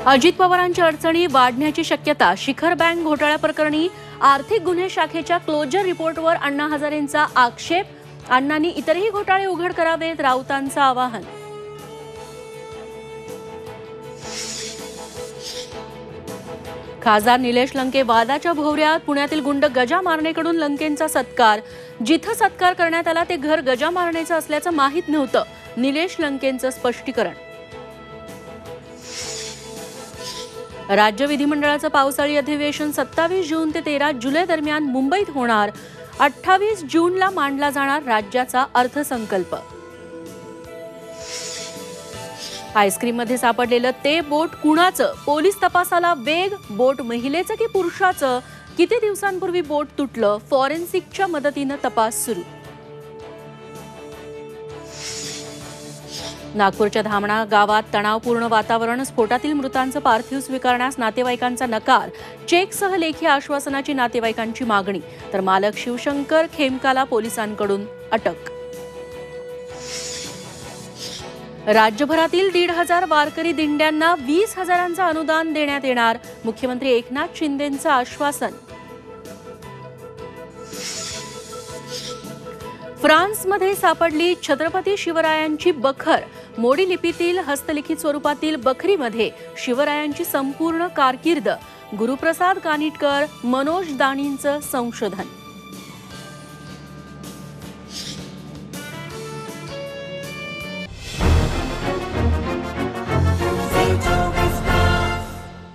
अजित पवारांच्या अडचणी वाढण्याची शक्यता। शिखर बँक घोटाळ्याप्रकरणी आर्थिक गुन्हे शाखेच्या क्लोजर रिपोर्टवर अण्णा हजारेंचा आक्षेप। अण्णांनी इतरही घोटाळे उघड करावेत, राऊतांचं आवाहन। खासदार निलेश लंके वादाच्या भोवऱ्यात। पुण्यातील गुंड गजा मारणेकडून लंकेंचा सत्कार। जिथं सत्कार करण्यात आला ते घर गजा मारणेचं असल्याचं माहीत नव्हतं, निलेश लंकेंचं स्पष्टीकरण। राज्य विधिमंडळाचं पावसाळी अधिवेशन 27 जून ते 13 जुलै दरम्यान मुंबईत होणार। 28 जूनला मांडला जाणार राज्याचा अर्थसंकल्प। आईस्क्रीममध्ये सापडलेलं ते बोट कुणाचं? पोलीस तपासाला वेग। बोट महिलेचं की पुरुषाचं? किती दिवसांपूर्वी बोट तुटलं? फॉरेन्सिकच्या मदतीनं तपास सुरू। नागपूरच्या धामणा गावात तणावपूर्ण वातावरण। स्फोटातील मृतांचं पार्थिव स्वीकारण्यास नातेवाईकांचा नकार। चेकसह लेखी आश्वासनाची नातेवाईकांची मागणी। तर मालक शिवशंकर खेमकाला पोलिसांकडून अटक। राज्यभरातील 1,500 वारकरी दिंड्यांना 20,000चं अनुदान देण्यात येणार। मुख्यमंत्री एकनाथ शिंदेंचं आश्वासन। फ्रान्समध्ये सापडली छत्रपती शिवरायांची बखर। मोडी लिपीतील हस्तलिखित स्वरूपातील बखरीमध्ये शिवरायांची संपूर्ण कारकीर्द। गुरुप्रसाद कानिटकर, मनोज दाणींचं संशोधन।